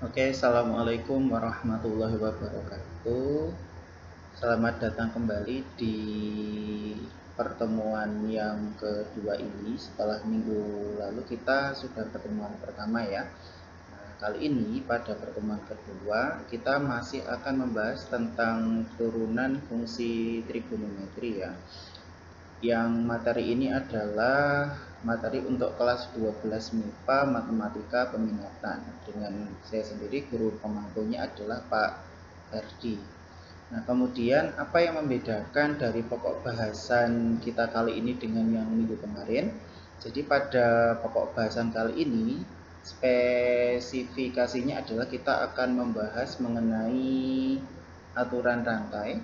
Oke, assalamualaikum warahmatullahi wabarakatuh. Selamat datang kembali di pertemuan yang kedua ini. Setelah minggu lalu kita sudah pertemuan pertama ya. Nah, kali ini pada pertemuan kedua kita masih akan membahas tentang turunan fungsi trigonometri ya. Yang materi ini adalah materi untuk kelas 12 MIPA Matematika Peminatan. Dengan saya sendiri, guru pemantaunya adalah Pak Herdi. Nah, kemudian apa yang membedakan dari pokok bahasan kita kali ini dengan yang minggu kemarin? Jadi pada pokok bahasan kali ini, spesifikasinya adalah kita akan membahas mengenai aturan rantai.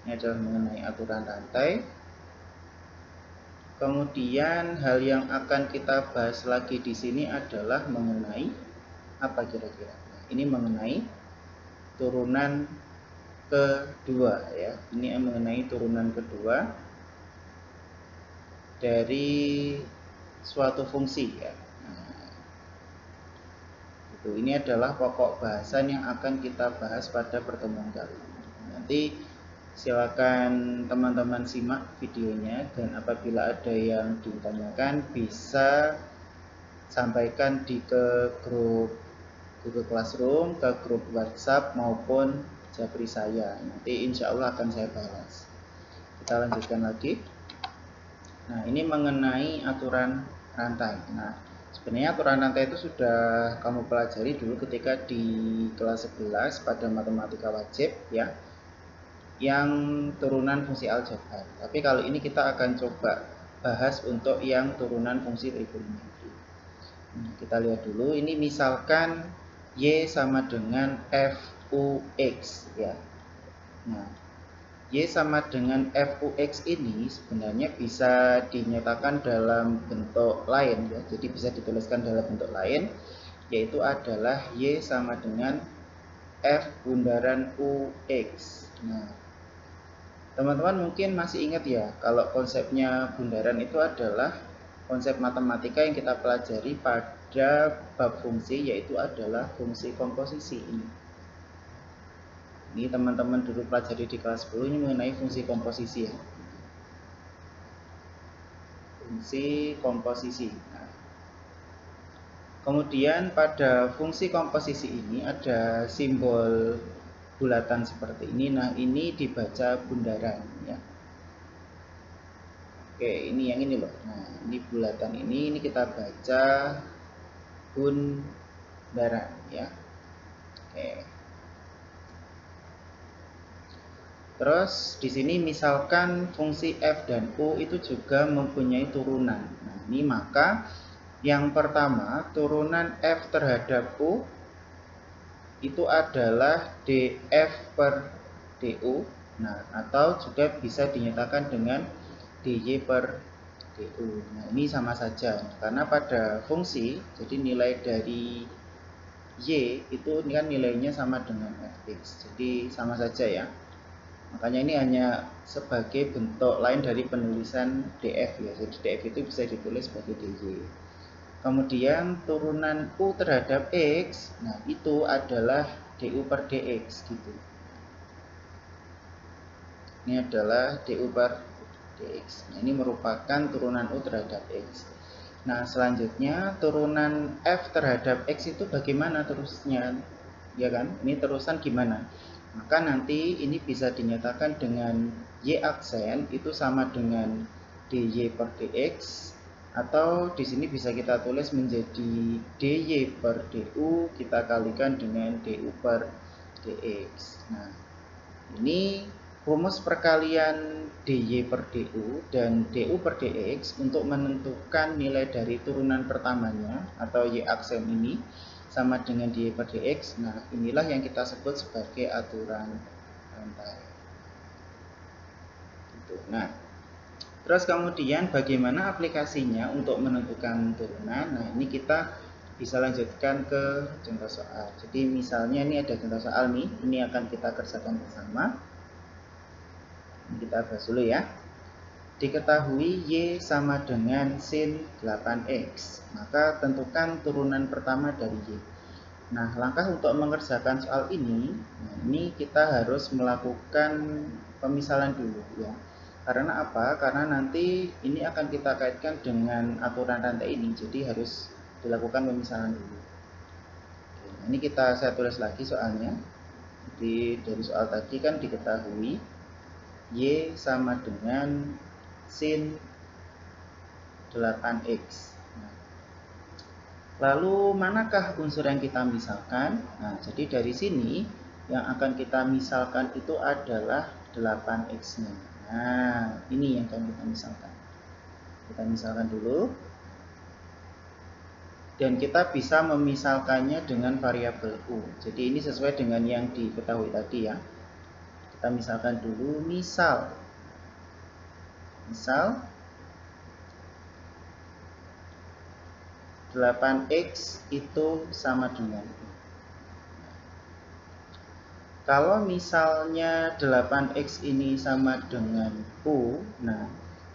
Ini adalah mengenai aturan rantai. Kemudian hal yang akan kita bahas lagi di sini adalah mengenai apa kira-kira? Ini mengenai turunan kedua ya. Ini mengenai turunan kedua dari suatu fungsi ya. Nah, ini adalah pokok bahasan yang akan kita bahas pada pertemuan kali ini. Nanti silakan teman-teman simak videonya, dan apabila ada yang ditanyakan bisa sampaikan ke grup Google Classroom, ke grup WhatsApp maupun Japri saya. Nanti insya Allah akan saya balas. Kita lanjutkan lagi. Nah, ini mengenai aturan rantai. Nah, sebenarnya aturan rantai itu sudah kamu pelajari dulu ketika di kelas 11 pada matematika wajib ya, yang turunan fungsi aljabar. Tapi kali ini kita akan coba bahas untuk yang turunan fungsi trigonometri. Kita lihat dulu, ini misalkan Y sama dengan Fux ya. Nah, Y sama dengan Fux ini sebenarnya bisa dinyatakan dalam bentuk lain ya. Jadi bisa dituliskan dalam bentuk lain, yaitu adalah Y sama dengan F bundaran Ux. Nah, teman-teman mungkin masih ingat ya, kalau konsepnya bundaran itu adalah konsep matematika yang kita pelajari pada bab fungsi, yaitu adalah fungsi komposisi ini. Ini teman-teman dulu pelajari di kelas 10, ini mengenai fungsi komposisi ya. Fungsi komposisi. Nah, kemudian pada fungsi komposisi ini ada simbol bulatan seperti ini. Nah, ini dibaca bundaran ya. Oke, ini yang ini loh. Nah, ini bulatan ini kita baca bundaran ya. Oke. Terus di sini misalkan fungsi f dan u itu juga mempunyai turunan. Nah, ini maka yang pertama, turunan f terhadap u itu adalah df per du. Nah, atau juga bisa dinyatakan dengan dy per du. Nah, ini sama saja karena pada fungsi, jadi nilai dari y itu kan nilainya sama dengan fx. Jadi sama saja ya. Makanya ini hanya sebagai bentuk lain dari penulisan df ya. Jadi df itu bisa ditulis sebagai dy. Kemudian turunan u terhadap x, nah itu adalah du per dx gitu. Ini adalah du per dx. Nah, ini merupakan turunan u terhadap x. Nah, selanjutnya turunan f terhadap x itu bagaimana terusnya? Ya kan? Ini terusan gimana? Maka nanti ini bisa dinyatakan dengan y aksen itu sama dengan dy per dx, atau di sini bisa kita tulis menjadi dy per du kita kalikan dengan du per dx. Nah, ini rumus perkalian dy per du dan du per dx untuk menentukan nilai dari turunan pertamanya atau y aksen ini sama dengan dy per dx. Nah, inilah yang kita sebut sebagai aturan rantai. Nah, terus kemudian bagaimana aplikasinya untuk menentukan turunan? Nah, ini kita bisa lanjutkan ke contoh soal. Jadi misalnya ini ada contoh soal nih, ini akan kita kerjakan bersama. Kita bahas dulu ya. Diketahui Y sama dengan sin 8X, maka tentukan turunan pertama dari Y. Nah, langkah untuk mengerjakan soal ini, ini kita harus melakukan pemisalan dulu ya. Karena apa? Karena nanti ini akan kita kaitkan dengan aturan rantai ini, jadi harus dilakukan pemisalan dulu. Oke, ini saya tulis lagi soalnya. Jadi dari soal tadi kan diketahui Y sama dengan sin 8X. Lalu manakah unsur yang kita misalkan? Nah, jadi dari sini yang akan kita misalkan itu adalah 8X-nya. Nah, ini yang akan kita misalkan. Kita misalkan dulu. Dan kita bisa memisalkannya dengan variabel U. Jadi ini sesuai dengan yang diketahui tadi ya. Kita misalkan dulu, misal 8X itu sama dengan U. Kalau misalnya 8X ini sama dengan U, nah,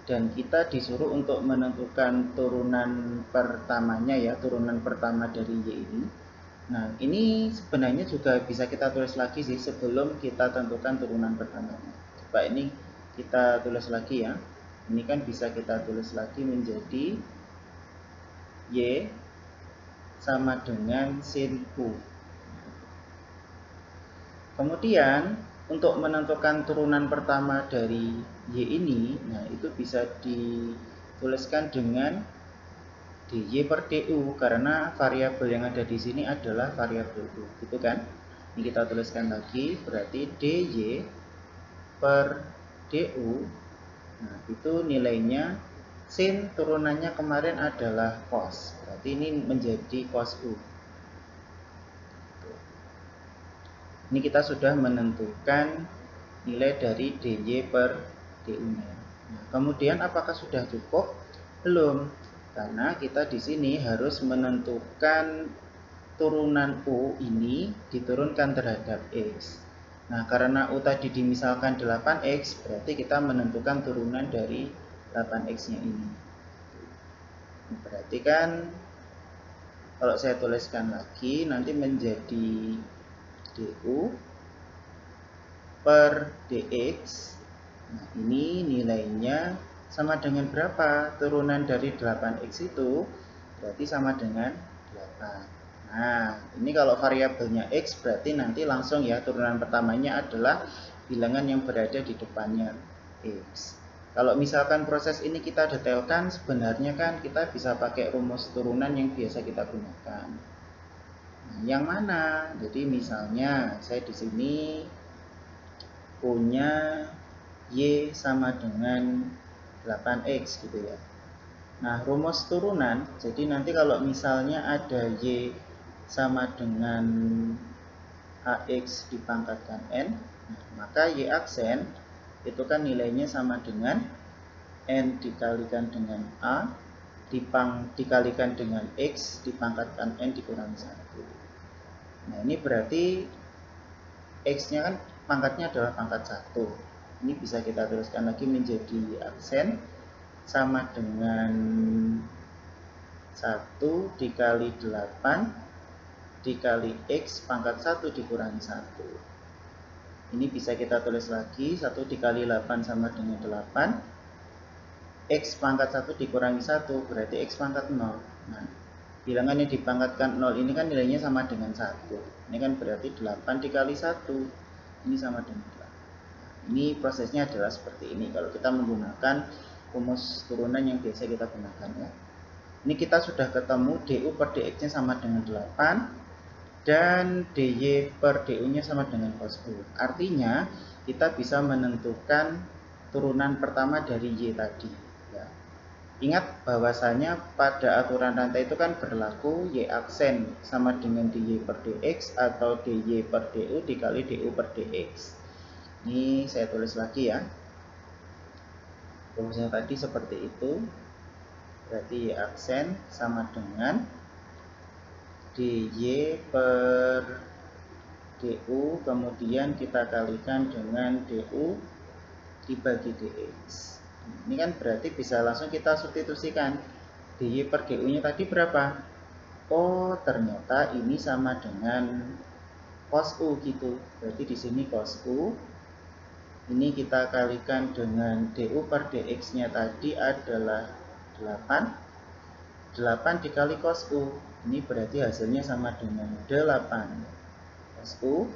dan kita disuruh untuk menentukan turunan pertamanya ya, turunan pertama dari Y ini. Nah, ini sebenarnya juga bisa kita tulis lagi sih sebelum kita tentukan turunan pertamanya. Coba ini kita tulis lagi ya. Ini kan bisa kita tulis lagi menjadi Y sama dengan sin U. Kemudian untuk menentukan turunan pertama dari Y ini, nah itu bisa dituliskan dengan dy per du karena variabel yang ada di sini adalah variabel U, gitu kan? Ini kita tuliskan lagi, berarti dy per du, nah itu nilainya sin turunannya kemarin adalah cos, berarti ini menjadi cos U. Ini kita sudah menentukan nilai dari dy per du-nya. Nah, kemudian apakah sudah cukup? Belum, karena kita di sini harus menentukan turunan U ini diturunkan terhadap X. Nah, karena U tadi dimisalkan 8X, berarti kita menentukan turunan dari 8X-nya ini. Berarti kan kalau saya tuliskan lagi nanti menjadi du per dx. Nah, ini nilainya sama dengan berapa? Turunan dari 8x itu berarti sama dengan 8. Nah, ini kalau variabelnya x berarti nanti langsung ya turunan pertamanya adalah bilangan yang berada di depannya x. Kalau misalkan proses ini kita detailkan, sebenarnya kan kita bisa pakai rumus turunan yang biasa kita gunakan. Yang mana? Jadi misalnya saya di sini punya Y sama dengan 8X gitu ya. Nah, rumus turunan, jadi nanti kalau misalnya ada Y sama dengan AX dipangkatkan N, maka Y aksen itu kan nilainya sama dengan N dikalikan dengan A dikalikan dengan X dipangkatkan N dikurangi 1. Nah, ini berarti X-nya kan pangkatnya adalah pangkat 1. Ini bisa kita tuliskan lagi menjadi aksen sama dengan 1 dikali 8 dikali X pangkat 1 dikurangi 1. Ini bisa kita tulis lagi, 1 dikali 8 sama dengan 8. X pangkat 1 dikurangi 1 berarti X pangkat 0. Nah, bilangan yang dipangkatkan 0 ini kan nilainya sama dengan 1. Ini kan berarti 8 dikali 1. Ini sama dengan 8. Ini prosesnya adalah seperti ini kalau kita menggunakan rumus turunan yang biasa kita gunakan ya. Ini kita sudah ketemu du per dx-nya sama dengan 8 dan dy per du-nya sama dengan cos U. Artinya kita bisa menentukan turunan pertama dari y tadi. Ingat bahwasanya pada aturan rantai itu kan berlaku Y aksen sama dengan dy per dx atau dy per du dikali du per dx. Ini saya tulis lagi ya. Rumusnya tadi seperti itu. Berarti Y aksen sama dengan dy per du kemudian kita kalikan dengan du dibagi dx. Ini kan berarti bisa langsung kita substitusikan. DY per GU nya tadi berapa? Oh, ternyata ini sama dengan cos U gitu. Berarti di sini cos U. Ini kita kalikan dengan DU per DX nya tadi adalah 8. 8 dikali cos U. Ini berarti hasilnya sama dengan 8 cos U.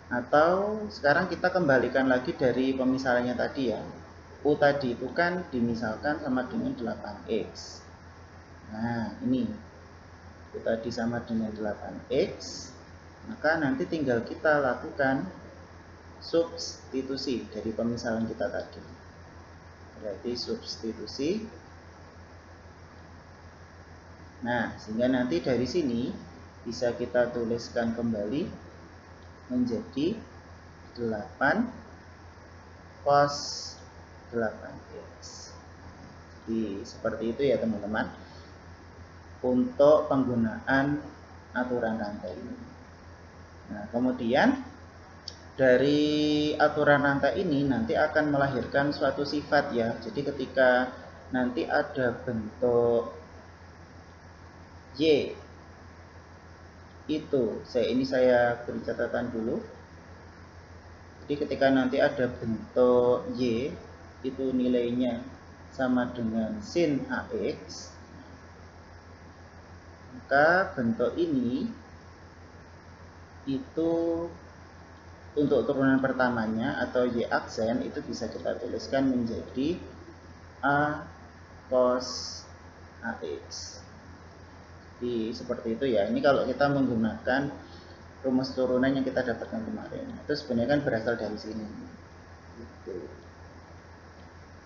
Atau sekarang kita kembalikan lagi dari pemisalannya tadi ya. U tadi itu kan dimisalkan sama dengan 8X. Nah, ini U tadi sama dengan 8X. Maka nanti tinggal kita lakukan substitusi dari pemisalan kita tadi. Berarti substitusi. Nah, sehingga nanti dari sini bisa kita tuliskan kembali menjadi 8 cos 8X. Jadi seperti itu ya teman-teman untuk penggunaan aturan rantai ini. Nah, kemudian dari aturan rantai ini nanti akan melahirkan suatu sifat ya. Jadi ketika nanti ada bentuk Y itu, saya beri catatan dulu. Jadi ketika nanti ada bentuk Y itu nilainya sama dengan sin AX, maka bentuk ini itu untuk turunan pertamanya atau Y aksen itu bisa kita tuliskan menjadi A cos AX. Jadi seperti itu ya. Ini kalau kita menggunakan rumus turunan yang kita dapatkan kemarin, itu sebenarnya kan berasal dari sini.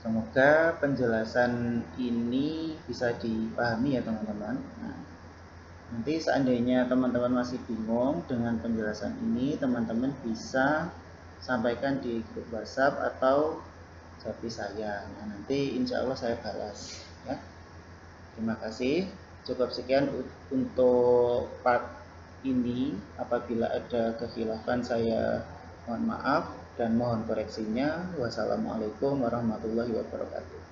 Semoga penjelasan ini bisa dipahami ya teman-teman. Nah, nanti seandainya teman-teman masih bingung dengan penjelasan ini, teman-teman bisa sampaikan di grup WhatsApp atau japri saya. Nah, nanti insya Allah saya balas ya. Terima kasih. Cukup sekian untuk part ini. Apabila ada kekhilafan saya mohon maaf dan mohon koreksinya. Wassalamualaikum warahmatullahi wabarakatuh.